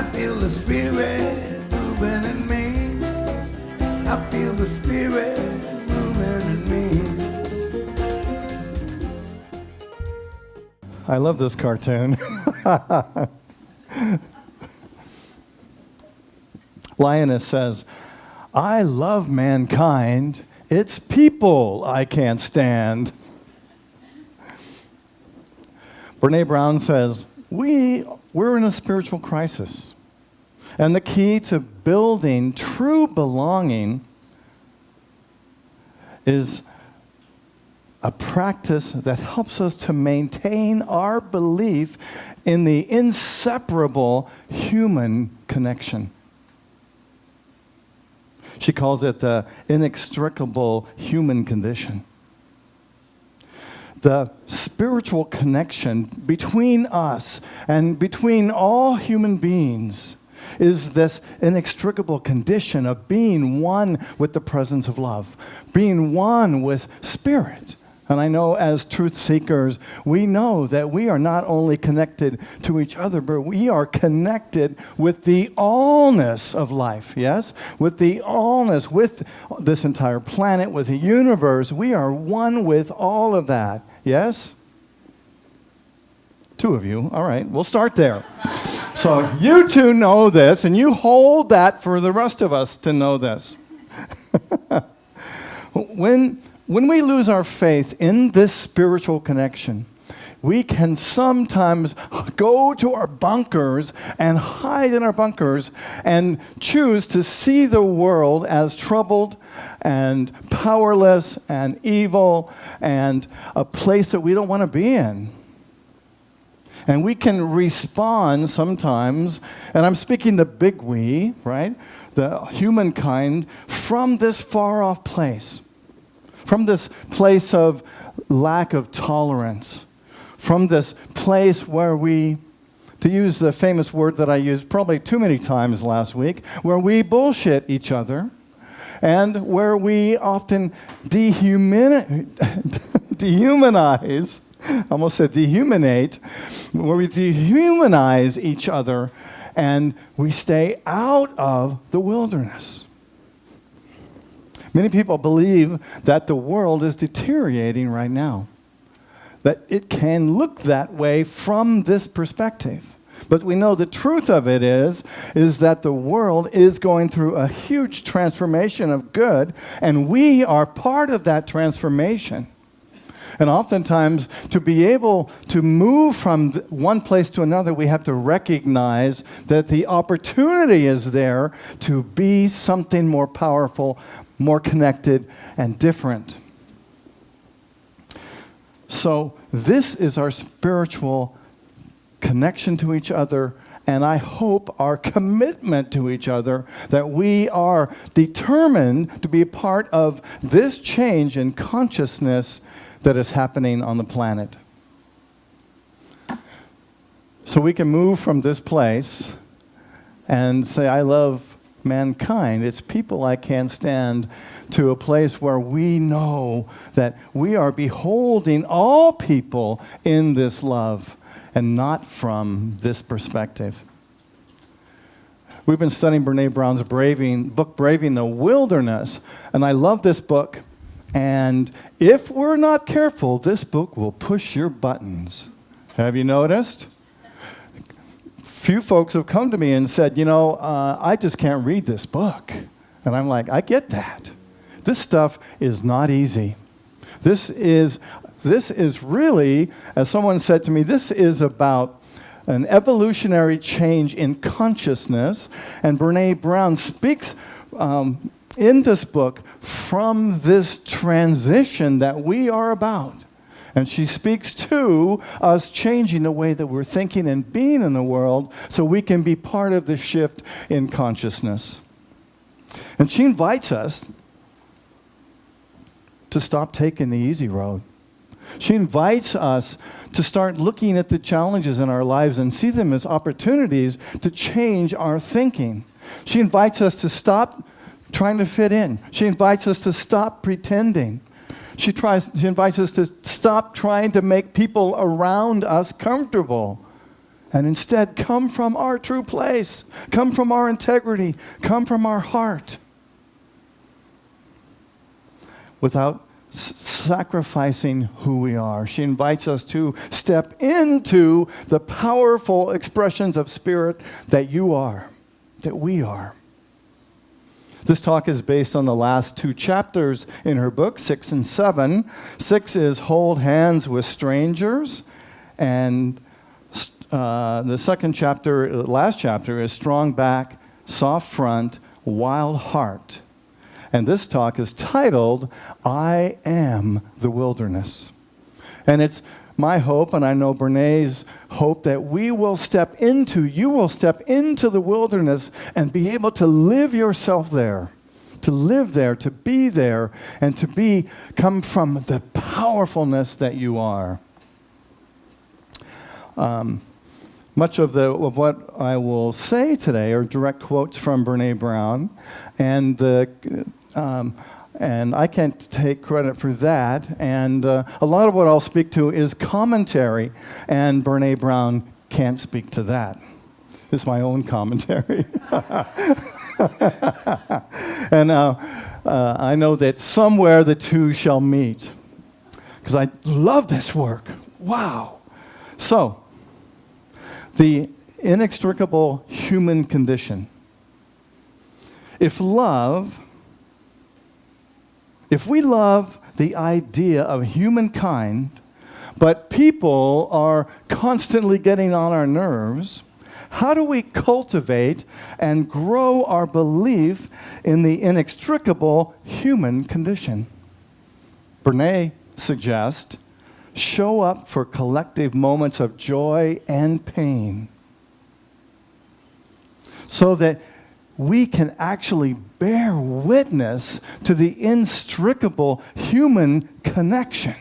I feel the Spirit moving in me. I feel the Spirit moving in me. I love this cartoon. Lioness says, I love mankind. It's people I can't stand. Brene Brown says, we're in a spiritual crisis. And the key to building true belonging is a practice that helps us to maintain our belief in the inseparable human connection. She calls it the inextricable human condition. The spiritual connection between us and between all human beings is this inextricable condition of being one with the presence of love, being one with Spirit. And I know as truth seekers, we know that we are not only connected to each other, but we are connected with the allness of life, yes? With the allness, with this entire planet, with the universe. We are one with all of that, yes? Two of you, all right, we'll start there. So you two know this, and you hold that for the rest of us to know this. When we lose our faith in this spiritual connection, we can sometimes go to our bunkers and hide in our bunkers and choose to see the world as troubled and powerless and evil and a place that we don't want to be in. And we can respond sometimes, and I'm speaking the big we, right? The humankind, from this far-off place. From this place of lack of tolerance, from this place where we, to use the famous word that I used probably too many times last week, where we bullshit each other, and where we often dehumanize, I almost said dehumanate, where we dehumanize each other, and we stay out of the wilderness. Many people believe that the world is deteriorating right now, that it can look that way from this perspective. But we know the truth of it is that the world is going through a huge transformation of good, and we are part of that transformation. And oftentimes, to be able to move from one place to another, we have to recognize that the opportunity is there to be something more powerful, more connected, and different. So this is our spiritual connection to each other, and I hope our commitment to each other, that we are determined to be a part of this change in consciousness that is happening on the planet. So we can move from this place and say, I love mankind. It's people I can't stand, to a place where we know that we are beholding all people in this love and not from this perspective. We've been studying Brene Brown's book, Braving the Wilderness, and I love this book. And if we're not careful, this book will push your buttons. Have you noticed? Few folks have come to me and said, I just can't read this book. And I'm like, I get that. This stuff is not easy. This is really, as someone said to me, this is about an evolutionary change in consciousness. And Brene Brown speaks in this book from this transition that we are about. And she speaks to us changing the way that we're thinking and being in the world so we can be part of the shift in consciousness. And she invites us to stop taking the easy road. She invites us to start looking at the challenges in our lives and see them as opportunities to change our thinking. She invites us to stop trying to fit in. She invites us to stop pretending. She invites us to stop trying to make people around us comfortable and instead come from our true place, come from our integrity, come from our heart, without sacrificing who we are. She invites us to step into the powerful expressions of spirit that you are, that we are. This talk is based on the last 2 chapters in her book, 6 and 7. 6 is hold hands with strangers, and the second chapter, last chapter, is strong back, soft front, wild heart. And this talk is titled, I Am the Wilderness. And it's my hope, and I know Brene's hope, that you will step into the wilderness and be able to live yourself there, to live there, to be there, and to come from the powerfulness that you are. Much of what I will say today are direct quotes from Brene Brown, and I can't take credit for that. And a lot of what I'll speak to is commentary, and Brene Brown can't speak to that. It's my own commentary. And I know that somewhere the two shall meet, because I love this work. Wow. So, the inextricable human condition. If we love the idea of humankind, but people are constantly getting on our nerves, how do we cultivate and grow our belief in the inextricable human condition? Brene suggests, show up for collective moments of joy and pain so that we can actually bear witness to the inextricable human connection.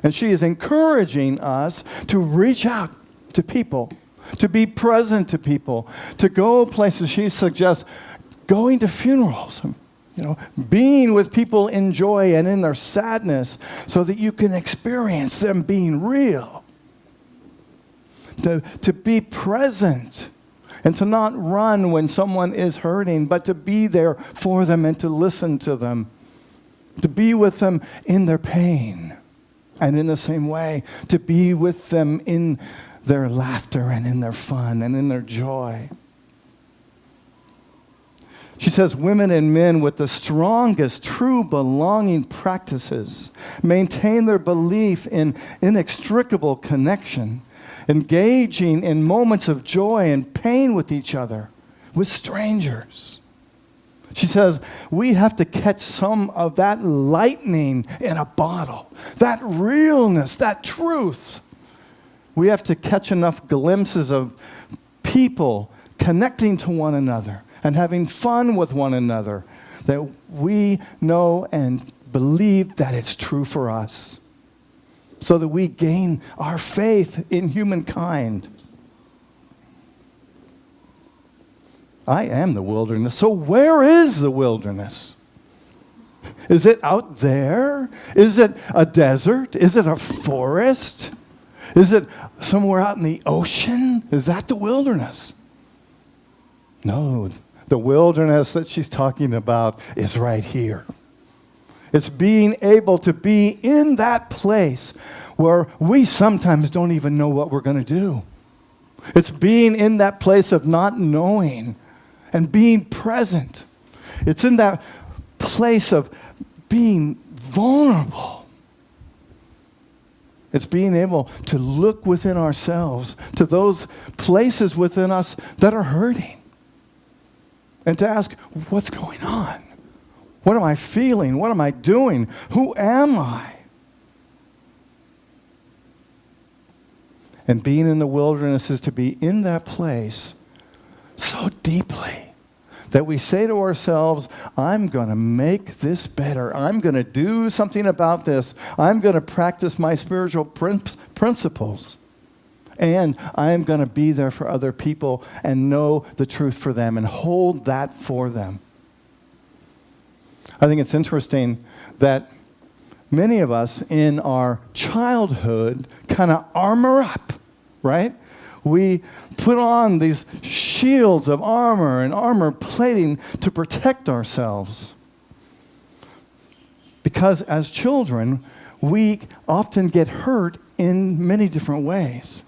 And she is encouraging us to reach out to people, to be present to people, to go places. She suggests going to funerals, being with people in joy and in their sadness so that you can experience them being real. To be present and to not run when someone is hurting, but to be there for them and to listen to them. To be with them in their pain. And in the same way, to be with them in their laughter and in their fun and in their joy. She says, women and men with the strongest true belonging practices maintain their belief in inextricable connection, engaging in moments of joy and pain with each other, with strangers. She says, we have to catch some of that lightning in a bottle, that realness, that truth. We have to catch enough glimpses of people connecting to one another and having fun with one another that we know and believe that it's true for us, so that we gain our faith in humankind. I am the wilderness. So where is the wilderness? Is it out there? Is it a desert? Is it a forest? Is it somewhere out in the ocean? Is that the wilderness? No, the wilderness that she's talking about is right here. It's being able to be in that place where we sometimes don't even know what we're going to do. It's being in that place of not knowing and being present. It's in that place of being vulnerable. It's being able to look within ourselves to those places within us that are hurting and to ask, what's going on? What am I feeling? What am I doing? Who am I? And being in the wilderness is to be in that place so deeply that we say to ourselves, I'm going to make this better. I'm going to do something about this. I'm going to practice my spiritual principles. And I am going to be there for other people and know the truth for them and hold that for them. I think it's interesting that many of us in our childhood kind of armor up, right? We put on these shields of armor and armor plating to protect ourselves. Because as children, we often get hurt in many different ways.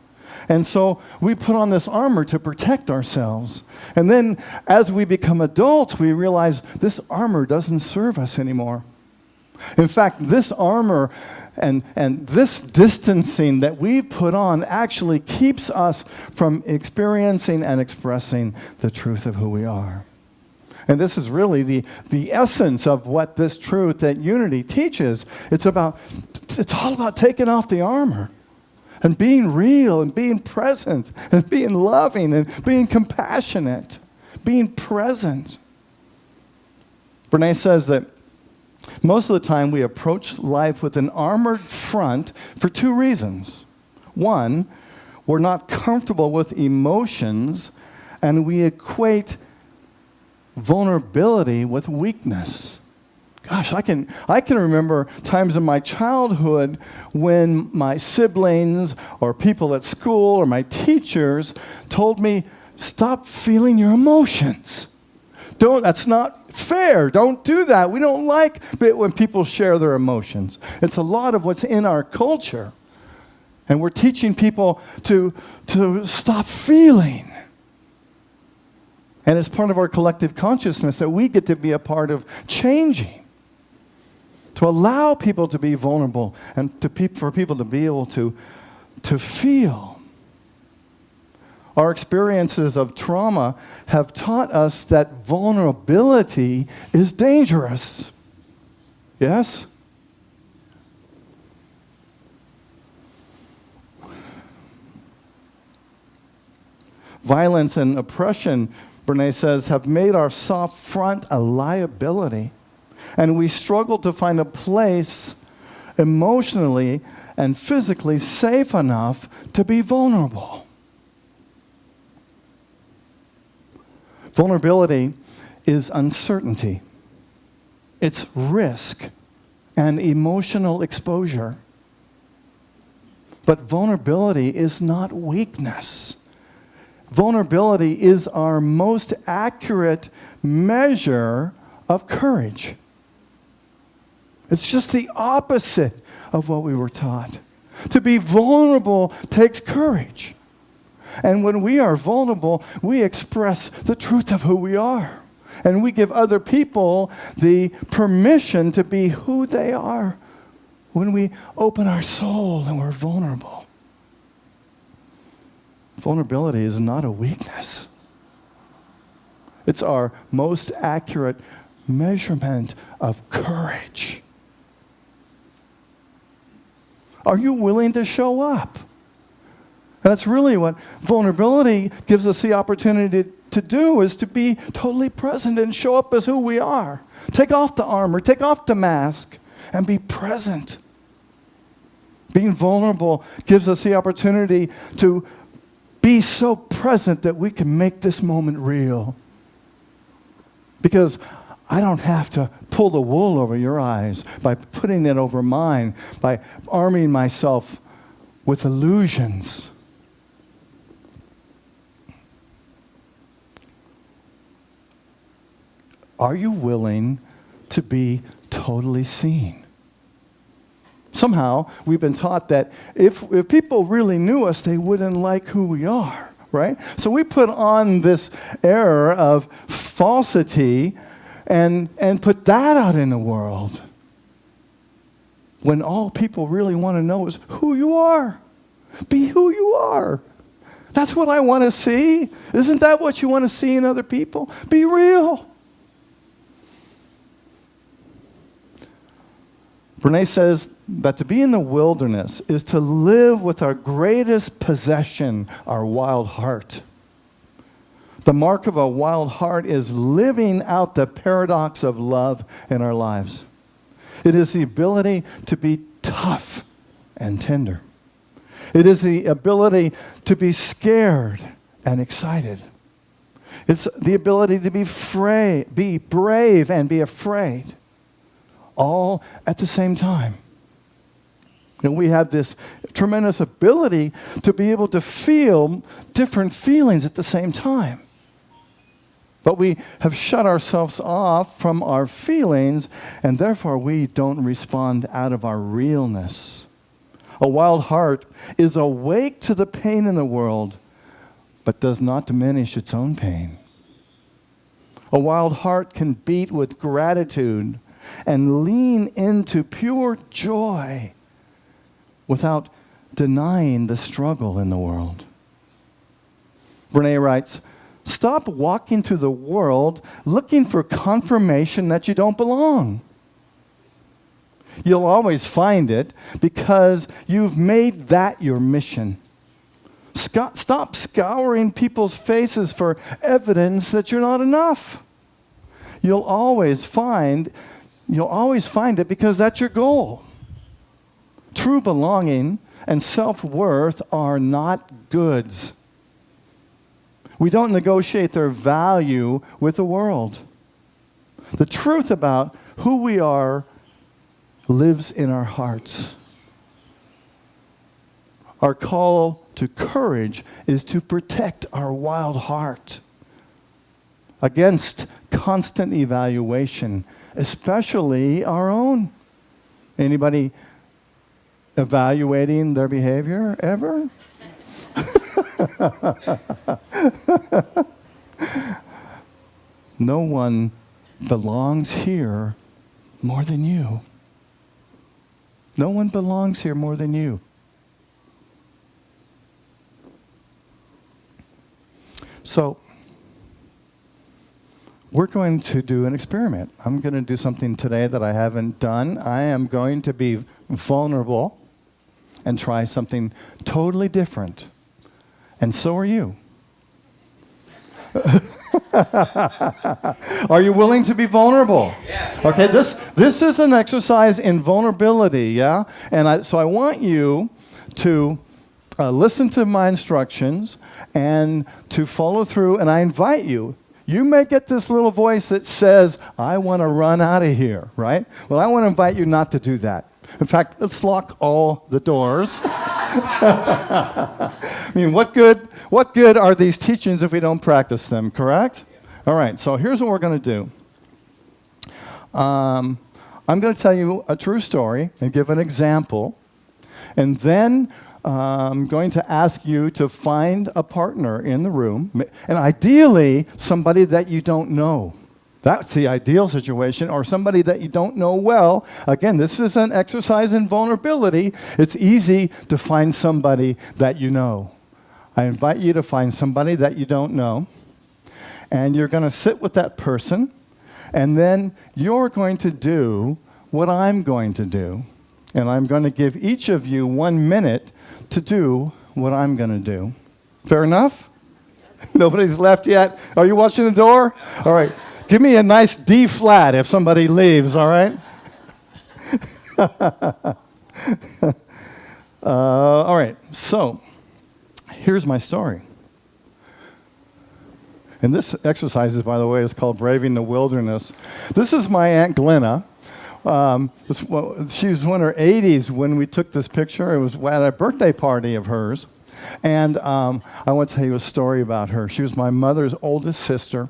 And so we put on this armor to protect ourselves. And then as we become adults, we realize this armor doesn't serve us anymore. In fact, this armor and this distancing that we put on actually keeps us from experiencing and expressing the truth of who we are. And this is really the essence of what this truth that unity teaches. It's all about taking off the armor and being real and being present and being loving and being compassionate, being present. Brene says that most of the time we approach life with an armored front for two reasons. One, we're not comfortable with emotions and we equate vulnerability with weakness. Gosh, I can remember times in my childhood when my siblings or people at school or my teachers told me, stop feeling your emotions. That's not fair. Don't do that. We don't like it when people share their emotions. It's a lot of what's in our culture. And we're teaching people to stop feeling. And it's part of our collective consciousness that we get to be a part of changing. To allow people to be vulnerable and for people to be able to feel. Our experiences of trauma have taught us that vulnerability is dangerous. Yes? Violence and oppression, Brene says, have made our soft front a liability. And we struggle to find a place emotionally and physically safe enough to be vulnerable. Vulnerability is uncertainty. It's risk and emotional exposure. But vulnerability is not weakness. Vulnerability is our most accurate measure of courage. It's just the opposite of what we were taught. To be vulnerable takes courage. And when we are vulnerable, we express the truth of who we are. And we give other people the permission to be who they are when we open our soul and we're vulnerable. Vulnerability is not a weakness. It's our most accurate measurement of courage. Are you willing to show up? That's really what vulnerability gives us the opportunity to do, is to be totally present and show up as who we are. Take off the armor, take off the mask, and be present. Being vulnerable gives us the opportunity to be so present that we can make this moment real. Because I don't have to pull the wool over your eyes by putting it over mine, by arming myself with illusions. Are you willing to be totally seen? Somehow, we've been taught that if people really knew us, they wouldn't like who we are, right? So we put on this air of falsity and put that out in the world, when all people really want to know is who you are. Be who you are. That's what I want to see. Isn't that what you want to see in other people? Be real. Brene says that to be in the wilderness is to live with our greatest possession, our wild heart. The mark of a wild heart is living out the paradox of love in our lives. It is the ability to be tough and tender. It is the ability to be scared and excited. It's the ability to be brave and be afraid, all at the same time. And we have this tremendous ability to be able to feel different feelings at the same time. But we have shut ourselves off from our feelings, and therefore we don't respond out of our realness. A wild heart is awake to the pain in the world, but does not diminish its own pain. A wild heart can beat with gratitude and lean into pure joy without denying the struggle in the world. Brene writes, "Stop walking through the world looking for confirmation that you don't belong. You'll always find it because you've made that your mission. Stop scouring people's faces for evidence that you're not enough. You'll always find it because that's your goal. True belonging and self-worth are not goods. We don't negotiate their value with the world. The truth about who we are lives in our hearts. Our call to courage is to protect our wild heart against constant evaluation, especially our own. Anybody evaluating their behavior ever? No one belongs here more than you. No one belongs here more than you. So, we're going to do an experiment. I'm going to do something today that I haven't done. I am going to be vulnerable and try something totally different. And so are you. Are you willing to be vulnerable? Yeah. Okay, this is an exercise in vulnerability, yeah? And so I want you to listen to my instructions and to follow through, and I invite you. You may get this little voice that says, I want to run out of here, right? Well, I want to invite you not to do that. In fact, let's lock all the doors. I mean, what good are these teachings if we don't practice them, correct? All right, so here's what we're going to do. I'm going to tell you a true story and give an example, and then I'm going to ask you to find a partner in the room, and ideally somebody that you don't know. That's the ideal situation, or somebody that you don't know well. Again, this is an exercise in vulnerability. It's easy to find somebody that you know. I invite you to find somebody that you don't know, and you're going to sit with that person, and then you're going to do what I'm going to do. And I'm going to give each of you 1 minute to do what I'm going to do. Fair enough? Nobody's left yet? Are you watching the door? All right. Give me a nice D flat if somebody leaves, all right? All right. So, here's my story. And this exercise, by the way, is called Braving the Wilderness. This is my Aunt Glenna. She was in her 80s when we took this picture. It was at a birthday party of hers. And I want to tell you a story about her. She was my mother's oldest sister.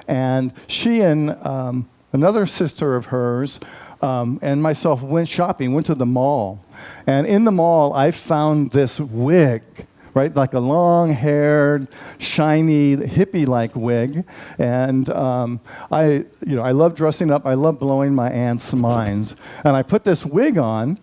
And she and another sister of hers and myself went shopping, went to the mall. And in the mall, I found this wig, right? Like a long-haired, shiny, hippie-like wig. And I love dressing up. I love blowing my aunt's minds. And I put this wig on,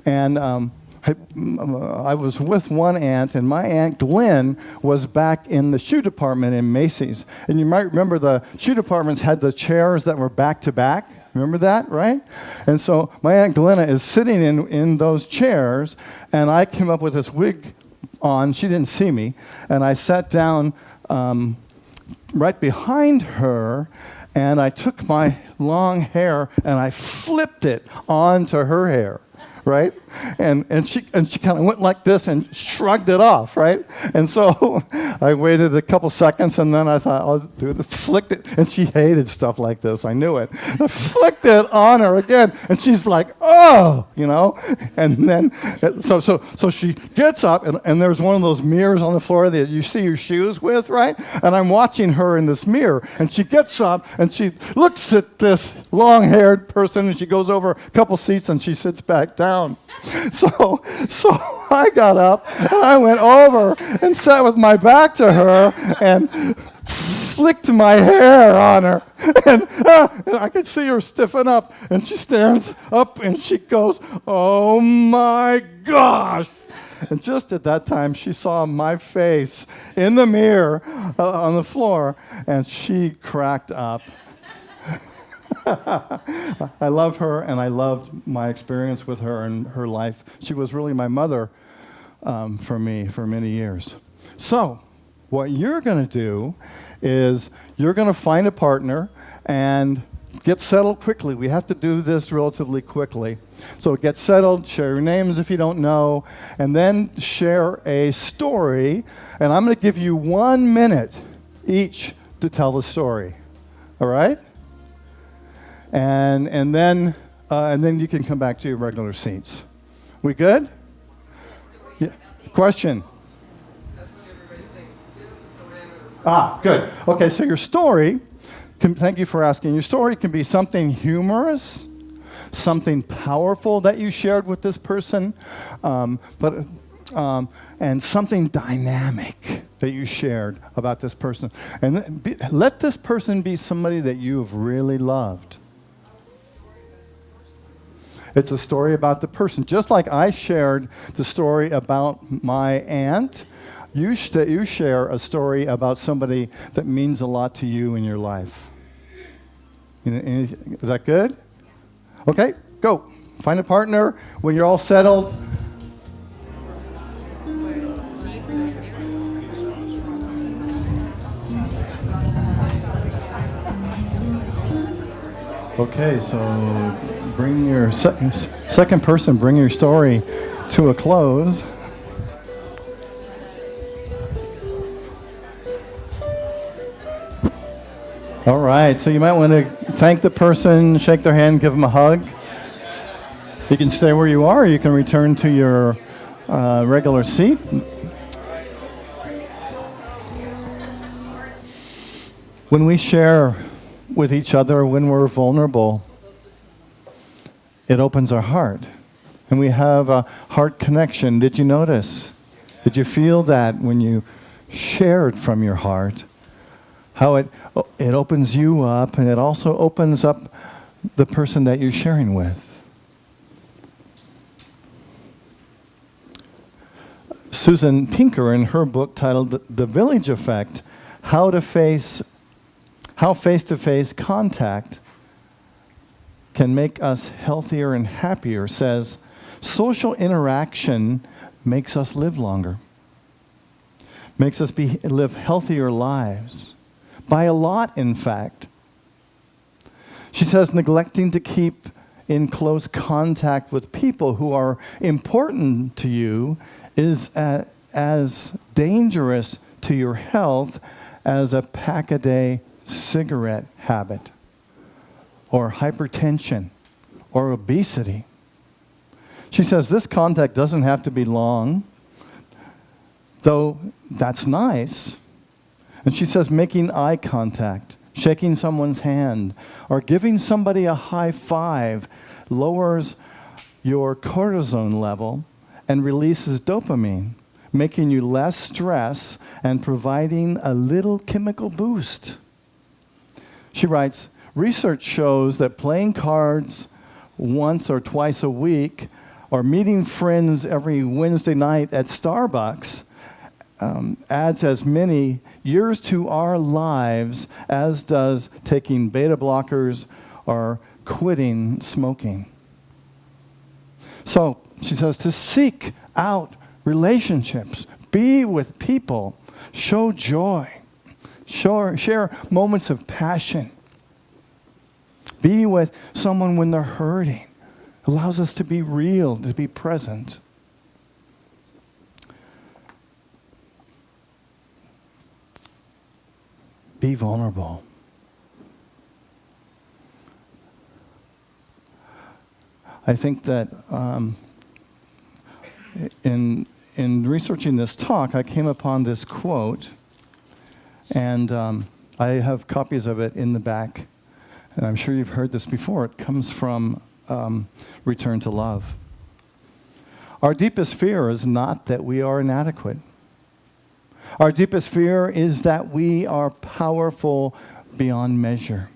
and I was with one aunt, and my Aunt Glenn was back in the shoe department in Macy's. And you might remember the shoe departments had the chairs that were back-to-back. Remember that, right? And so my Aunt Glenna is sitting in those chairs, and I came up with this wig on. She didn't see me, and I sat down right behind her, and I took my long hair and I flipped it onto her hair, right? And she kind of went like this and shrugged it off, right? And so I waited a couple seconds, and then I thought, I'll do it. Flicked it, and she hated stuff like this. I knew it. I flicked it on her again, and she's like, oh, you know? And then, so she gets up, and there's one of those mirrors on the floor that you see your shoes with, right? And I'm watching her in this mirror, and she gets up, and she looks at this long-haired person, and she goes over a couple seats, and she sits back down. So I got up, and I went over and sat with my back to her and flicked my hair on her. And I could see her stiffen up, and she stands up, and she goes, oh, my gosh. And just at that time, she saw my face in the mirror on the floor, and she cracked up. I love her, and I loved my experience with her and her life. She was really my mother for me for many years. So what you're going to do is you're going to find a partner and get settled quickly. We have to do this relatively quickly. So get settled, share your names if you don't know, and then share a story. And I'm going to give you 1 minute each to tell the story. All right? And then you can come back to your regular seats. We good? Yeah. Question. Good. Okay, so your story, thank you for asking. Your story can be something humorous, something powerful that you shared with this person, and something dynamic that you shared about this person. And let this person be somebody that you've really loved. It's a story about the person. Just like I shared the story about my aunt, you share a story about somebody that means a lot to you in your life. Is that good? Okay, go. Find a partner. When you're all settled, okay, so bring your second person, bring your story to a close. All right, so you might want to thank the person, shake their hand, give them a hug. You can stay where you are, or you can return to your regular seat. When we share with each other, when we're vulnerable, it opens our heart. And we have a heart connection. Did you notice? Did you feel that when you shared from your heart? How it opens you up, and it also opens up the person that you're sharing with. Susan Pinker, in her book titled The Village Effect, how face-to-face contact can make us healthier and happier, says, social interaction makes us live longer, makes us live healthier lives. By a lot, in fact. She says neglecting to keep in close contact with people who are important to you is as dangerous to your health as a pack-a-day cigarette habit, or hypertension, or obesity. She says this contact doesn't have to be long, though that's nice. And she says making eye contact, shaking someone's hand, or giving somebody a high five lowers your cortisol level and releases dopamine, making you less stressed and providing a little chemical boost. She writes, research shows that playing cards once or twice a week or meeting friends every Wednesday night at Starbucks adds as many years to our lives as does taking beta blockers or quitting smoking. So she says to seek out relationships, be with people, show joy, share moments of passion, be with someone when they're hurting. allows us to be real, to be present. Be vulnerable. I think that in researching this talk, I came upon this quote, and I have copies of it in the back, and I'm sure you've heard this before. It comes from Return to Love. Our deepest fear is not that we are inadequate. Our deepest fear is that we are powerful beyond measure.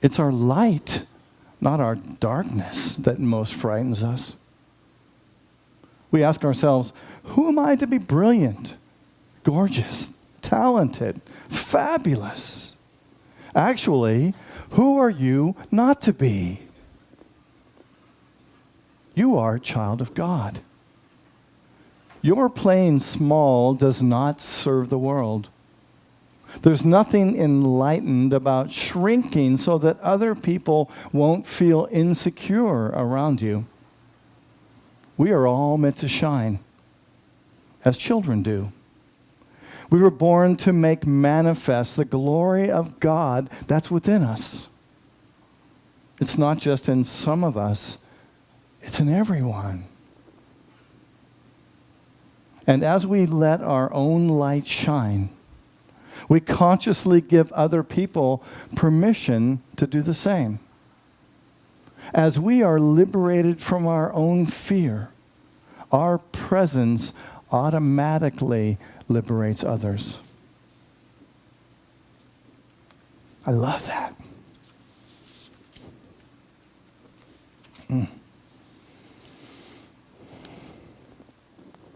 It's our light, not our darkness, that most frightens us. We ask ourselves, who am I to be brilliant, gorgeous, talented, fabulous? Actually, who are you not to be? You are a child of God. Your playing small does not serve the world. There's nothing enlightened about shrinking so that other people won't feel insecure around you. We are all meant to shine, as children do. We were born to make manifest the glory of God that's within us. It's not just in some of us, it's in everyone. And as we let our own light shine, we consciously give other people permission to do the same. As we are liberated from our own fear, our presence automatically liberates others. I love that.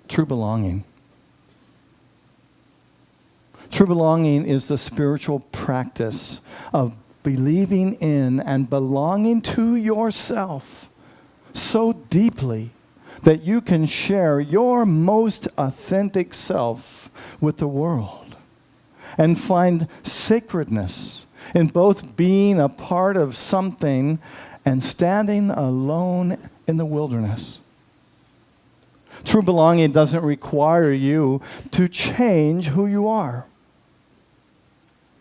True belonging. True belonging is the spiritual practice of believing in and belonging to yourself so deeply that you can share your most authentic self with the world and find sacredness in both being a part of something and standing alone in the wilderness. True belonging doesn't require you to change who you are.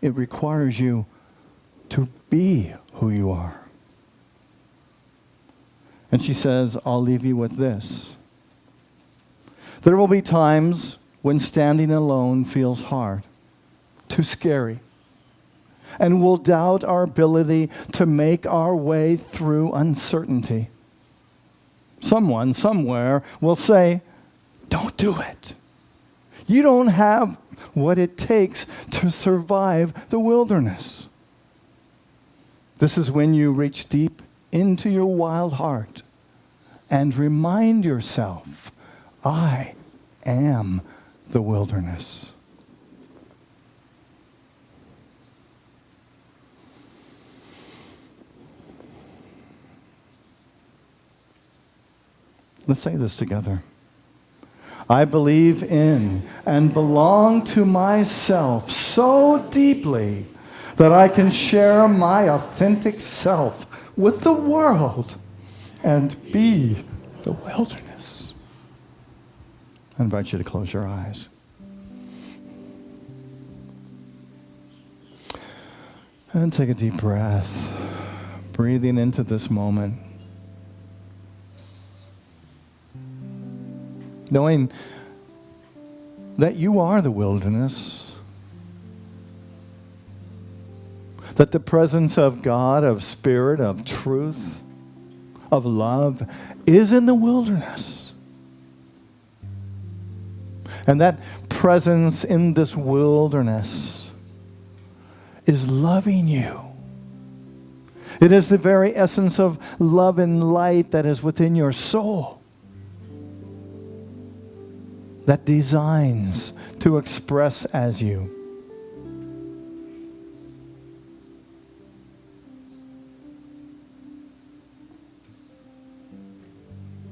It requires you to be who you are. And she says, I'll leave you with this. There will be times when standing alone feels hard, too scary, and we'll doubt our ability to make our way through uncertainty. Someone, somewhere, will say, don't do it. You don't have what it takes to survive the wilderness. This is when you reach deep into your wild heart and remind yourself, I am the wilderness. Let's say this together. I believe in and belong to myself so deeply that I can share my authentic self with the world and be the wilderness. I invite you to close your eyes. And take a deep breath, breathing into this moment. Knowing that you are the wilderness, that the presence of God, of spirit, of truth, of love is in the wilderness. And that presence in this wilderness is loving you. It is the very essence of love and light that is within your soul, that designs to express as you.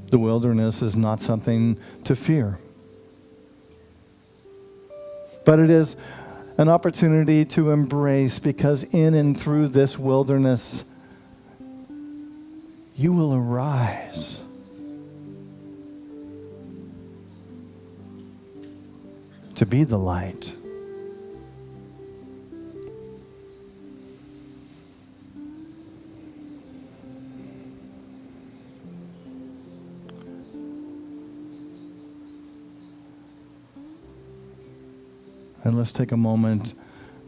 The wilderness is not something to fear, but it is an opportunity to embrace, because in and through this wilderness, you will arise. To be the light. And let's take a moment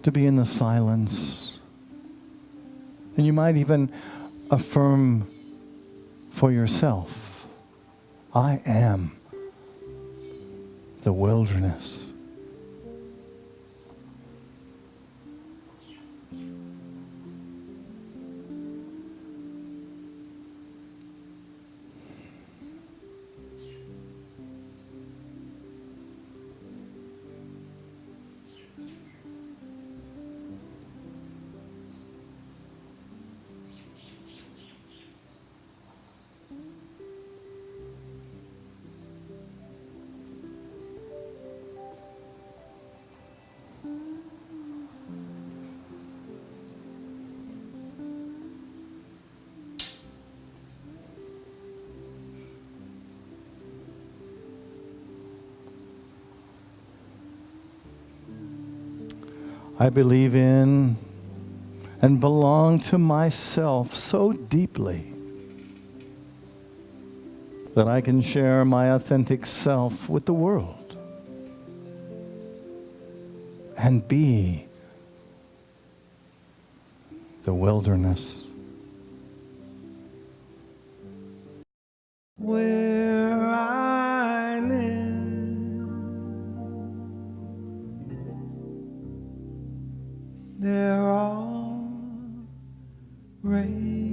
to be in the silence. And you might even affirm for yourself, I am the wilderness. I believe in and belong to myself so deeply that I can share my authentic self with the world and be the wilderness. Where I live, there are rain.